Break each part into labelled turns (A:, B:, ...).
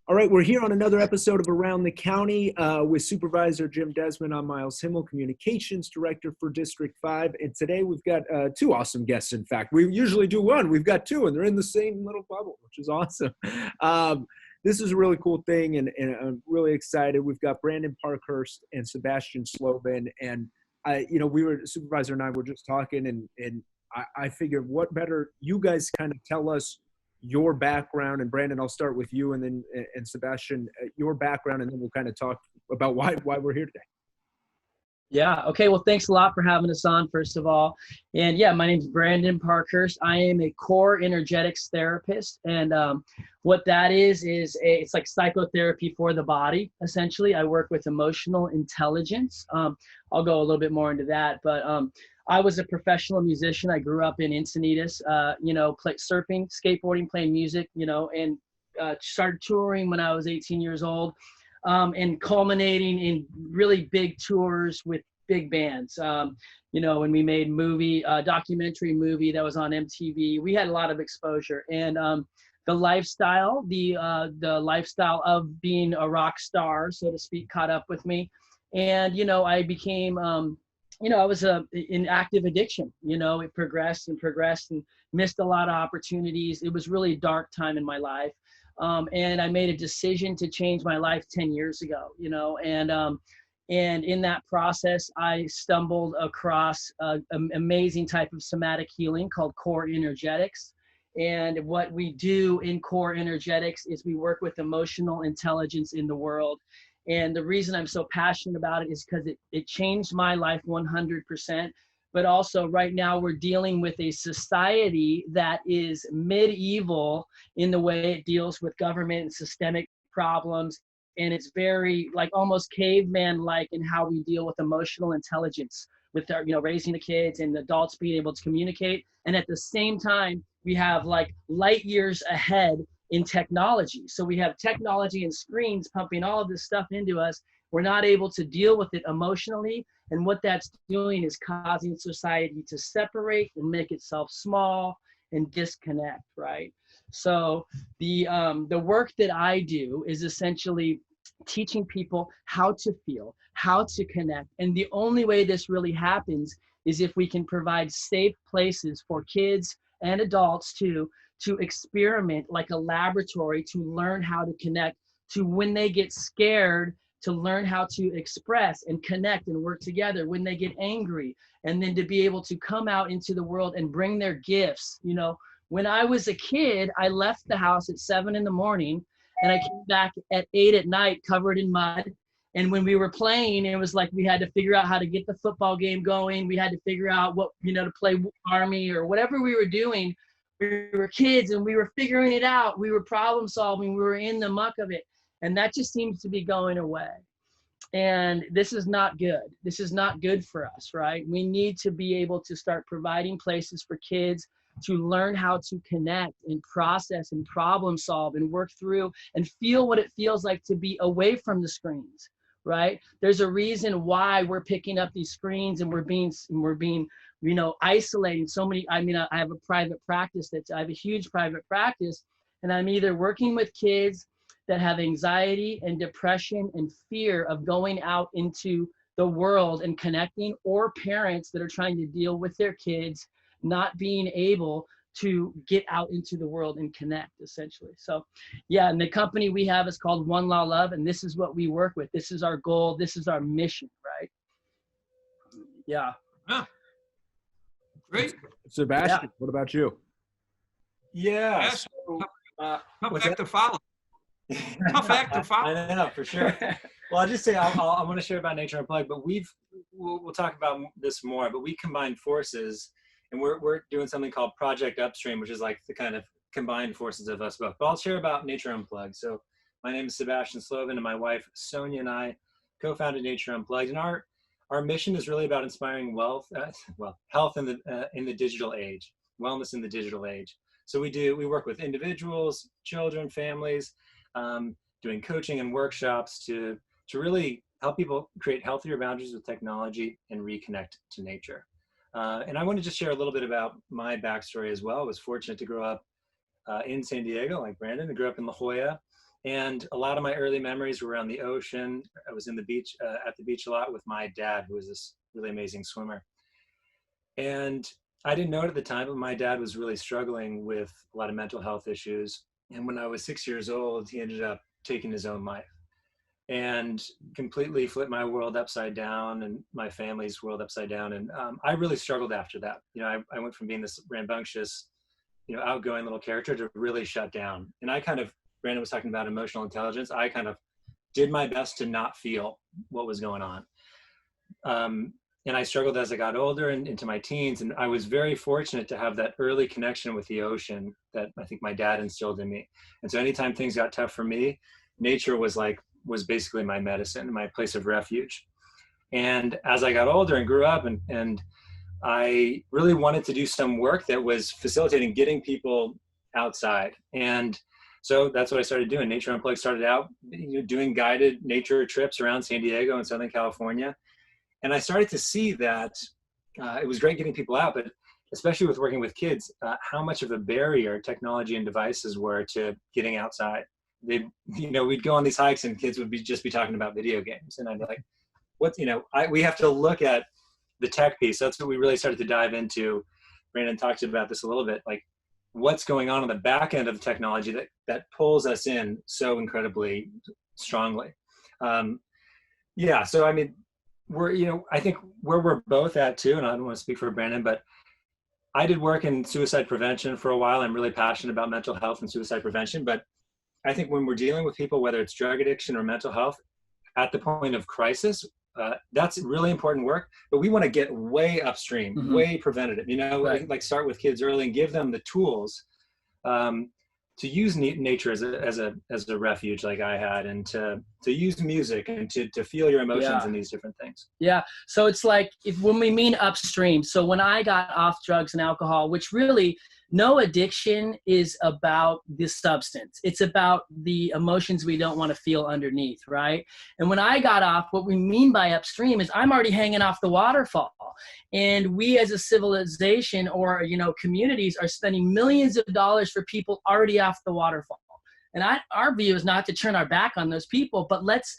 A: All right, we're here on another episode of Around the County with Supervisor Jim Desmond. I'm Miles Himmel, Communications Director for District 5. And today we've got two awesome guests, in fact. We usually do one. We've got two, and they're in the same little bubble, which is awesome. This is a really cool thing, and I'm really excited. We've got Brandon Parkhurst and Sebastian Slobin. And, Supervisor and I were just talking, and I figured what better you guys kind of tell us your background. And Brandon, I'll start with you, and then and Sebastian, your background, and then we'll kind of talk about why we're here today.
B: Yeah. Okay. Well, thanks a lot for having us on, first of all. And yeah, my name's Brandon Parkhurst. I am a core energetics therapist. And what that is it's like psychotherapy for the body. Essentially, I work with emotional intelligence. I'll go a little bit more into that, but I was a professional musician. I grew up in Encinitas, surfing, skateboarding, playing music, and started touring when I was 18 years old, and culminating in really big tours with big bands. When we made documentary movie that was on MTV, we had a lot of exposure. And the lifestyle of being a rock star, so to speak, caught up with me. And, I became, I was in active addiction. It progressed and missed a lot of opportunities. It was really a dark time in my life. And I made a decision to change my life 10 years ago, and in that process, I stumbled across an amazing type of somatic healing called core energetics. And what we do in core energetics is we work with emotional intelligence in the world. And the reason I'm so passionate about it is because it changed my life 100%. But also right now we're dealing with a society that is medieval in the way it deals with government and systemic problems. And it's very like almost caveman-like in how we deal with emotional intelligence with our, raising the kids and the adults being able to communicate. And at the same time, we have like light years ahead in technology. So we have technology and screens pumping all of this stuff into us. We're not able to deal with it emotionally. And what that's doing is causing society to separate and make itself small and disconnect, right? So the work that I do is essentially teaching people how to feel, how to connect. And the only way this really happens is if we can provide safe places for kids and adults to experiment like a laboratory, to learn how to connect, to when they get scared, to learn how to express and connect and work together, when they get angry, and then to be able to come out into the world and bring their gifts. When I was a kid, I left the house at 7 in the morning and I came back at 8 at night covered in mud. And when we were playing, it was like we had to figure out how to get the football game going. We had to figure out what, to play Army or whatever we were doing. We were kids and we were figuring it out. We were problem solving. We were in the muck of it. And that just seems to be going away. And this is not good. This is not good for us, right? We need to be able to start providing places for kids to learn how to connect and process and problem solve and work through and feel what it feels like to be away from the screens, right? There's a reason why we're picking up these screens and we're being isolating so many. I have a private practice I have a huge private practice, and I'm either working with kids that have anxiety and depression and fear of going out into the world and connecting, or parents that are trying to deal with their kids not being able to get out into the world and connect, essentially. So yeah, and the company we have is called One Law Love, and this is what we work with. This is our goal. This is our mission, right? Yeah.
C: Huh. Great.
A: Sebastian, What about you?
D: Yeah.
C: Yes. Tough act to follow. Tough act to follow.
D: I know, for sure. Well, I'll just say I want to share about Nature Unplugged, but we'll talk about this more. But we combined forces, and we're doing something called Project Upstream, which is like the kind of combined forces of us both. But I'll share about Nature Unplugged. So my name is Sebastian Slobin, and my wife Sonia and I co-founded Nature Unplugged, and our mission is really about inspiring health in the digital age, wellness in the digital age. So we work with individuals, children, families, doing coaching and workshops to really help people create healthier boundaries with technology and reconnect to nature. And I want to just share a little bit about my backstory as well. I was fortunate to grow up in San Diego, like Brandon. I grew up in La Jolla, And a lot of my early memories were around the ocean. I was in the beach, at the beach a lot with my dad, who was this really amazing swimmer. And I didn't know it at the time, but my dad was really struggling with a lot of mental health issues. And when I was 6 years old, he ended up taking his own life and completely flipped my world upside down and my family's world upside down. And I really struggled after that. You know, I went from being this rambunctious, you know, outgoing little character to really shut down. And I kind of, Brandon was talking about emotional intelligence. I kind of did my best to not feel what was going on. And I struggled as I got older and into my teens. And I was very fortunate to have that early connection with the ocean that I think my dad instilled in me. And so anytime things got tough for me, nature was basically my medicine, my place of refuge. And as I got older and grew up and I really wanted to do some work that was facilitating getting people outside. And so that's what I started doing. Nature Unplugged started out, you know, doing guided nature trips around San Diego and Southern California. And I started to see that it was great getting people out, but especially with working with kids, how much of a barrier technology and devices were to getting outside. They, you know, we'd go on these hikes and kids would just be talking about video games. And I'd be like, what, you know, we have to look at the tech piece. That's what we really started to dive into. Brandon talked about this a little bit, like what's going on the back end of the technology that pulls us in so incredibly strongly. Yeah, so I mean, I think where we're both at too, and I don't want to speak for Brandon, but I did work in suicide prevention for a while. I'm really passionate about mental health and suicide prevention, but I think when we're dealing with people, whether it's drug addiction or mental health, at the point of crisis, that's really important work, but we want to get way upstream, way preventative, you know,
B: right.
D: like start with kids early and give them the tools to use nature as a refuge like I had, and to use music and to feel your emotions in these different things.
B: Yeah. So it's like when we mean upstream, so when I got off drugs and alcohol, which really no addiction is about the substance. It's about the emotions we don't want to feel underneath, right? And when I got off, what we mean by upstream is I'm already hanging off the waterfall. And we as a civilization or, you know, communities are spending millions of dollars for people already off the waterfall. And our view is not to turn our back on those people, but let's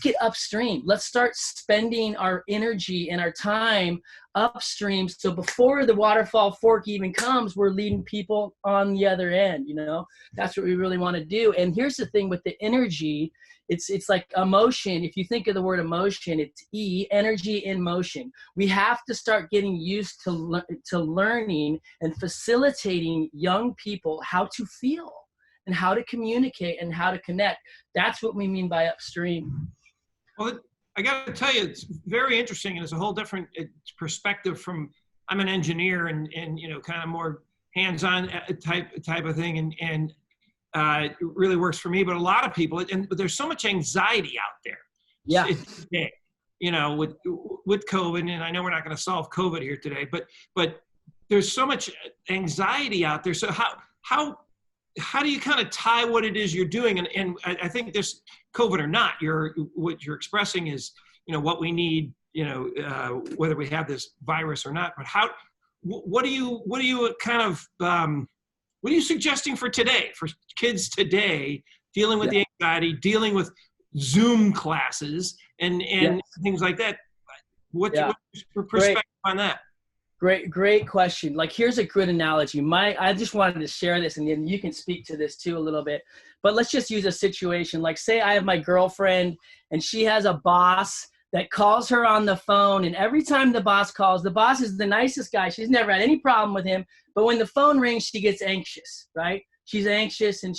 B: get upstream. Let's start spending our energy and our time upstream. So before the waterfall fork even comes, we're leading people on the other end, you know? That's what we really want to do. And here's the thing with the energy, it's like emotion. If you think of the word emotion, it's energy in motion. We have to start getting used to learning and facilitating young people how to feel and how to communicate and how to connect. That's what we mean by upstream.
C: Well, I got to tell you, it's very interesting, and it's a whole different perspective from, I'm an engineer and you know, kind of more hands-on type of thing, and it really works for me. But a lot of people, but there's so much anxiety out there.
B: Yeah.
C: Today, you know, with COVID, and I know we're not going to solve COVID here today, but there's so much anxiety out there. So how do you kind of tie what it is you're doing? And I think this, COVID or not, what you're expressing is, you know, what we need, you know, whether we have this virus or not. But what are you kind of, what are you suggesting for today, for kids today, dealing with the anxiety, dealing with Zoom classes and things like that? What's your perspective on that?
B: Great question. Like, here's a good analogy. I just wanted to share this, and then you can speak to this too a little bit. But let's just use a situation. Like, say I have my girlfriend, and she has a boss that calls her on the phone, and every time the boss calls, the boss is the nicest guy. She's never had any problem with him. But when the phone rings, she gets anxious, right? She's anxious, and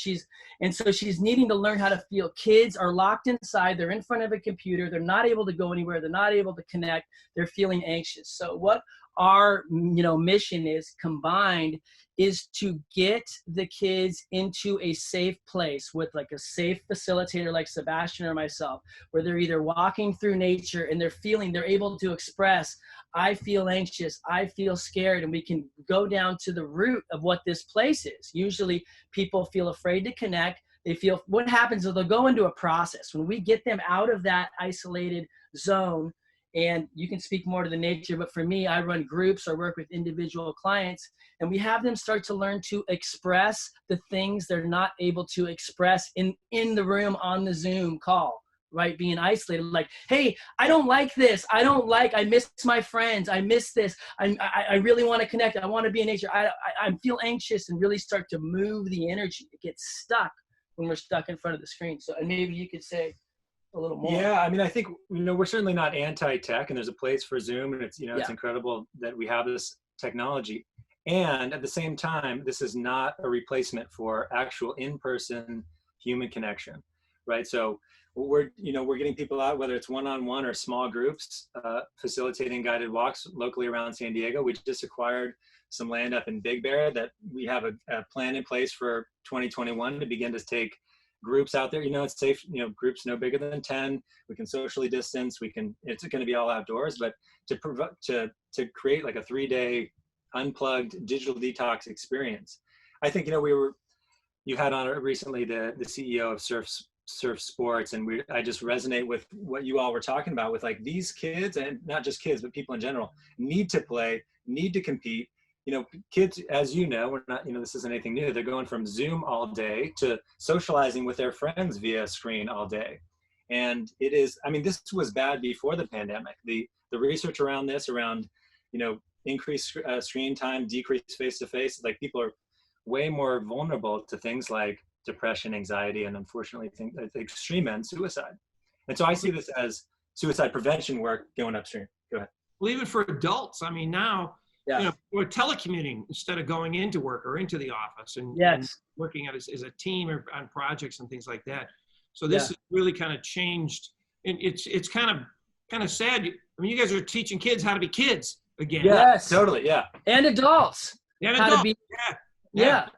B: so she's needing to learn how to feel. Kids are locked inside. They're in front of a computer. They're not able to go anywhere. They're not able to connect. They're feeling anxious. So what our mission is combined is to get the kids into a safe place with like a safe facilitator like Sebastian or myself, where they're either walking through nature and they're able to express, I feel anxious, I feel scared, and we can go down to the root of what this place is. Usually people feel afraid to connect. What happens is they'll go into a process. When we get them out of that isolated zone And you can speak more to the nature, but for me, I run groups or work with individual clients, and we have them start to learn to express the things they're not able to express in the room on the Zoom call, right? Being isolated, like, hey, I don't like this. I miss my friends. I miss this. I really want to connect. I want to be in nature. I feel anxious, and really start to move the energy. It gets stuck when we're stuck in front of the screen. So, and maybe you could say a little more.
D: Yeah, I mean, I think, we're certainly not anti-tech, and there's a place for Zoom, and it's, it's incredible that we have this technology. And at the same time, this is not a replacement for actual in-person human connection, right? So we're getting people out, whether it's one-on-one or small groups, facilitating guided walks locally around San Diego. We just acquired some land up in Big Bear that we have a plan in place for 2021 to begin to take groups out there. It's safe, groups no bigger than 10. We can socially distance. It's going to be all outdoors, but to create like a 3-day unplugged digital detox experience. I think, you had on recently the CEO of Surf Sports, and I just resonate with what you all were talking about with like these kids, and not just kids, but people in general, need to play, need to compete. Kids, as we're not, this isn't anything new. They're going from Zoom all day to socializing with their friends via screen all day. And it is, this was bad before the pandemic. The research around this, increased screen time, decreased face-to-face, like people are way more vulnerable to things like depression, anxiety, and unfortunately, at the extreme end, suicide. And so I see this as suicide prevention work going upstream. Go ahead.
C: Well, even for adults, now, we're telecommuting instead of going into work or into the office and working as a team or on projects and things like that. So this has really kind of changed. And it's kind of sad. You guys are teaching kids how to be kids again.
B: Yes,
D: totally. Yeah.
B: And adults. How to be. Yeah.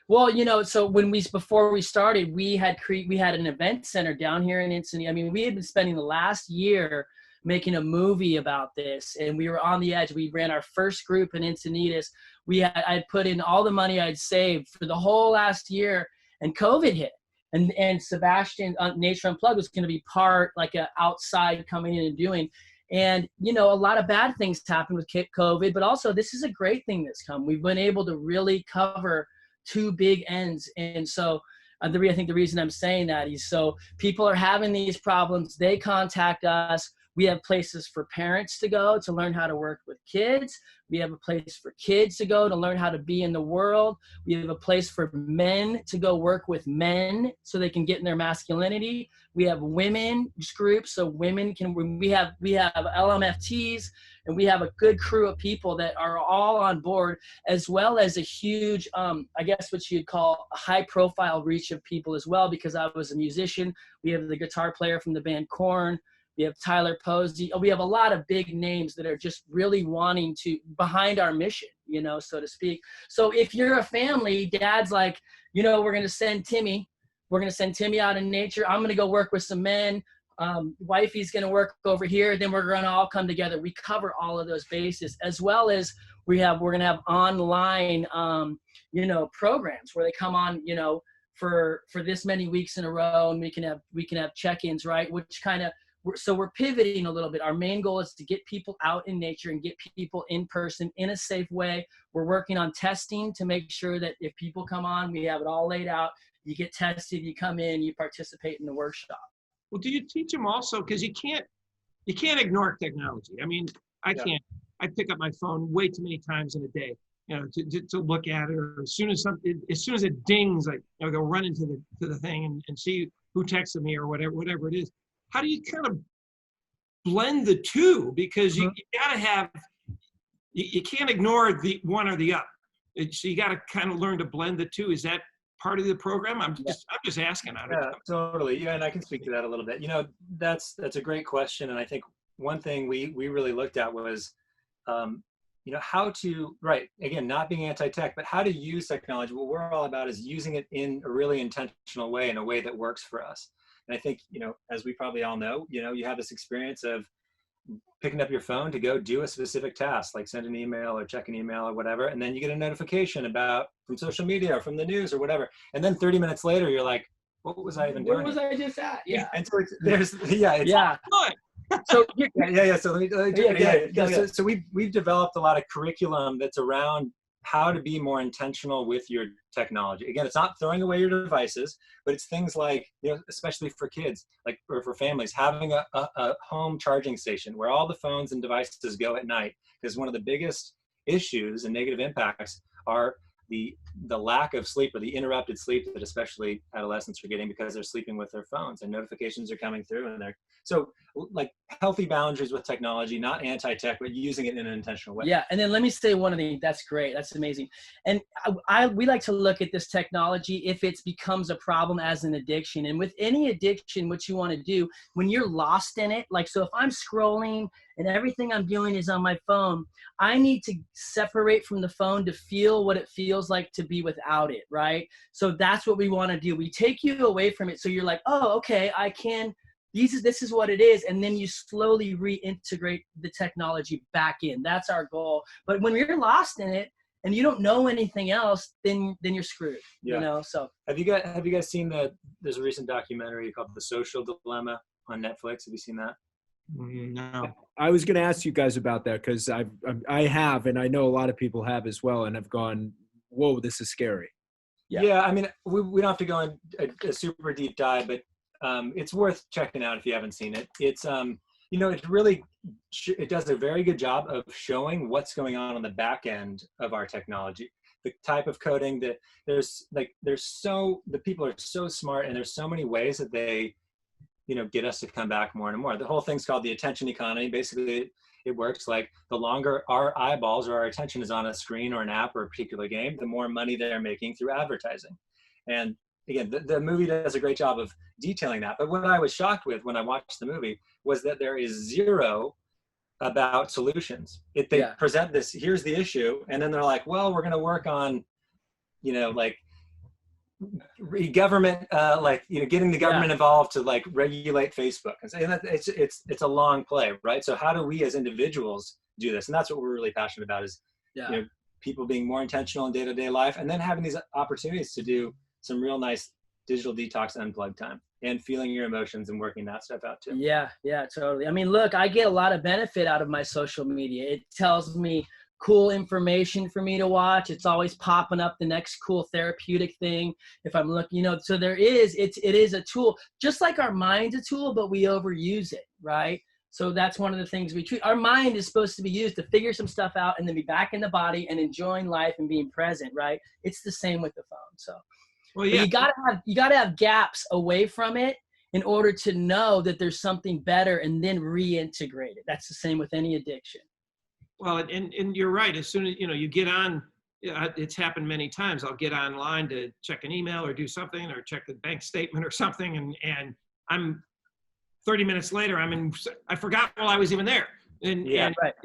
B: Well, so before we started, we had an event center down here in Encinitas. We had been spending the last year making a movie about this, and we were on the edge. We ran our first group in Encinitas. I'd put in all the money I'd saved for the whole last year, and COVID hit. And Sebastian, Nature Unplugged, was going to be part, like a outside coming in and doing. And, a lot of bad things happened with COVID, but also this is a great thing that's come. We've been able to really cover two big ends. And so I think the reason I'm saying that is so people are having these problems. They contact us. We have places for parents to go to learn how to work with kids. We have a place for kids to go to learn how to be in the world. We have a place for men to go work with men so they can get in their masculinity. We have women's groups, so women can. We have LMFTs, and we have a good crew of people that are all on board, as well as a huge, I guess what you'd call a high-profile reach of people as well. Because I was a musician, we have the guitar player from the band Korn. We have Tyler Posey. We have a lot of big names that are just really wanting to, behind our mission, so to speak. So if you're a family, dad's like, we're going to send Timmy. We're going to send Timmy out in nature. I'm going to go work with some men. Wifey's going to work over here. Then we're going to all come together. We cover all of those bases, as well as we're going to have online, programs where they come on, for this many weeks in a row, and we can have check-ins, right? Which kind of, so we're pivoting a little bit. Our main goal is to get people out in nature and get people in person in a safe way. We're working on testing to make sure that if people come on, we have it all laid out. You get tested, you come in, you participate in the workshop.
C: Well, do you teach them also? Because you can't ignore technology. I can't. I pick up my phone way too many times in a day, to look at it. Or as soon as it dings, I go run into the thing and see who texted me or whatever it is. How do you kind of blend the two? Because you gotta have, you can't ignore the one or the other. So you gotta kind of learn to blend the two. Is that part of the program? I'm just asking.
D: Yeah, totally. Yeah, and I can speak to that a little bit. That's a great question. And I think one thing we really looked at was, how to, again, not being anti-tech, but how to use technology. What we're all about is using it in a really intentional way, in a way that works for us. And I think, as we probably all know, you have this experience of picking up your phone to go do a specific task, like send an email or check an email or whatever. And then you get a notification from social media or from the news or whatever. And then 30 minutes later, you're like, what was I even doing?
B: Where was I just at? Yeah.
D: And so
B: So
D: Yeah. So So we've developed a lot of curriculum that's around how to be more intentional with your technology. Again, it's not throwing away your devices, but it's things like, especially for kids, like, or for families, having a home charging station where all the phones and devices go at night. Because one of the biggest issues and negative impacts are the lack of sleep, or the interrupted sleep that especially adolescents are getting because they're sleeping with their phones and notifications are coming through, and so like healthy boundaries with technology, not anti-tech, but using it in an intentional way.
B: Yeah, and then let me say one of the, that's great, that's amazing. And we like to look at this technology if it becomes a problem as an addiction. And with any addiction, what you want to do when you're lost in it, like, so if I'm scrolling and everything I'm doing is on my phone, I need to separate from the phone to feel what it feels like to be without it, right? So that's what we want to do. We take you away from it so you're like, oh, okay, I can, this is what it is, and then you slowly reintegrate the technology back in. That's our goal. But when you're lost in it and you don't know anything else, then you're screwed.
D: Yeah.
B: So
D: have you guys seen there's a recent documentary called The Social Dilemma on Netflix? Have you seen that?
C: No.
A: I was going to ask you guys about that, because I have, and I know a lot of people have as well, and have gone, whoa, this is scary.
D: Yeah, I mean, we don't have to go in a super deep dive, but it's worth checking out if you haven't seen it. It's it really it does a very good job of showing what's going on the back end of our technology, the type of coding that the people are so smart, and there's so many ways that they get us to come back more and more. The whole thing's called the attention economy. Basically, it works like the longer our eyeballs or our attention is on a screen or an app or a particular game, the more money they're making through advertising. And again, the movie does a great job of detailing that. But what I was shocked with when I watched the movie was that there is zero about solutions. They present this, here's the issue, and then they're like, well, we're going to work on, government, getting the government involved to regulate Facebook. And it's a long play, right? So how do we as individuals do this? And that's what we're really passionate about, is people being more intentional in day-to-day life, and then having these opportunities to do some real nice digital detox unplugged time, and feeling your emotions and working that stuff out too.
B: Yeah, totally. I mean, look, I get a lot of benefit out of my social media. It tells me cool information for me to watch. It's always popping up the next cool therapeutic thing. If I'm looking, so it is a tool, just like our mind's a tool, but we overuse it, right? So that's one of the things we treat. Our mind is supposed to be used to figure some stuff out and then be back in the body and enjoying life and being present, right? It's the same with the phone. So well, yeah. You gotta have gaps away from it in order to know that there's something better, and then reintegrate it. That's the same with any addiction.
C: Well, and you're right. As soon as you get on, it's happened many times. I'll get online to check an email or do something, or check the bank statement or something, and I'm 30 minutes later, I forgot while I was even there, right.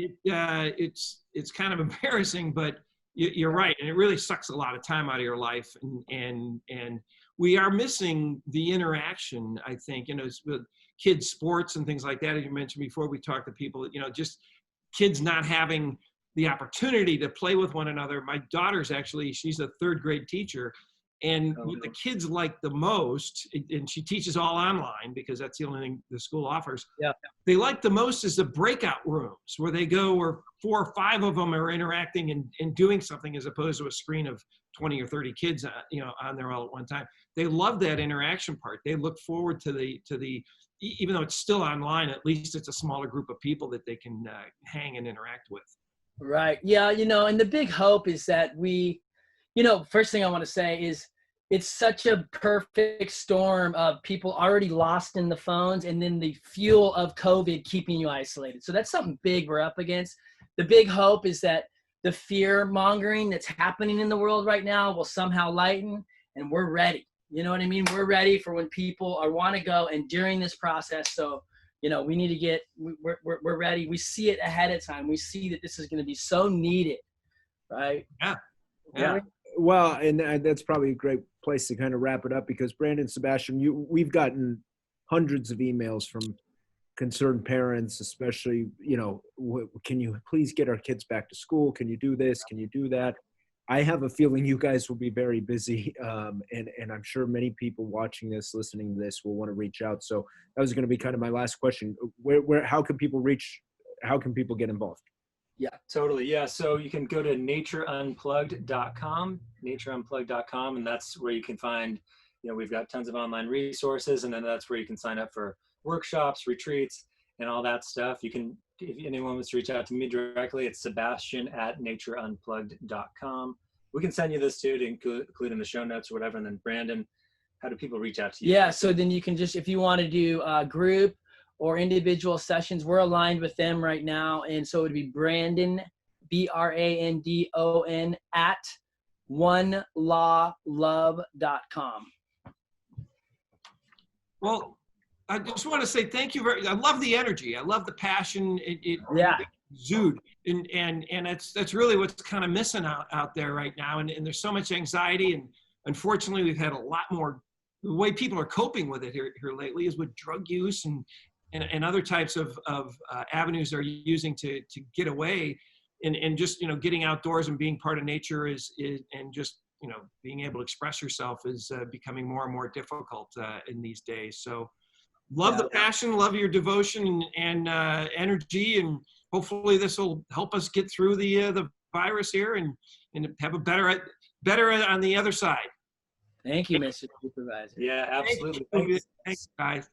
C: It's kind of embarrassing, but you're right, and it really sucks a lot of time out of your life, and we are missing the interaction. I think with kids' sports and things like that, as you mentioned before. We talked to people, just kids not having the opportunity to play with one another. My daughter's she's a third grade teacher, and what the kids like the most, and she teaches all online because that's the only thing the school offers. Yeah. They like the most is the breakout rooms where they go, where 4 or 5 of them are interacting and doing something, as opposed to a screen of 20 or 30 kids, on there all at one time. They love that interaction part. They look forward to the, even though it's still online, at least it's a smaller group of people that they can hang and interact with.
B: Right. Yeah. And the big hope is that we, first thing I want to say is it's such a perfect storm of people already lost in the phones, and then the fuel of COVID keeping you isolated. So that's something big we're up against. The big hope is that the fear mongering that's happening in the world right now will somehow lighten, and we're ready. You know what I mean? We're ready for when people want to go, and during this process. So, we need to we're ready. We see it ahead of time. We see that this is going to be so needed, right?
C: Yeah.
A: Well, and that's probably a great place to kind of wrap it up, because Brandon, Sebastian, we've gotten hundreds of emails from concerned parents, especially, can you please get our kids back to school? Can you do this? Can you do that? I have a feeling you guys will be very busy, and I'm sure many people watching this, listening to this, will want to reach out. So that was going to be kind of my last question. How can people how can people get involved?
D: Yeah, totally. Yeah, so you can go to natureunplugged.com, natureunplugged.com, and that's where you can find, we've got tons of online resources, and then that's where you can sign up for workshops, retreats, and all that stuff. You can, if anyone wants to reach out to me directly, it's Sebastian@natureunplugged.com. We can send you this too to include in the show notes or whatever. And then Brandon, how do people reach out to you?
B: Yeah, so then you can just, if you want to do group or individual sessions, we're aligned with them right now. And so it would be Brandon, BRANDON at onelawlove.com.
C: Well, I just want to say thank you I love the energy. I love the passion. It exude, and that's really what's kind of missing out there right now. And there's so much anxiety, and unfortunately, we've had a lot more. The way people are coping with it here lately is with drug use and other types of avenues they're using to get away, and just getting outdoors and being part of nature is and just being able to express yourself is becoming more and more difficult in these days. So. Love the passion, love your devotion and energy, and hopefully this will help us get through the virus here and have a better on the other side.
B: Thank you, Mr. Supervisor.
D: Yeah, absolutely.
C: Thanks, guys.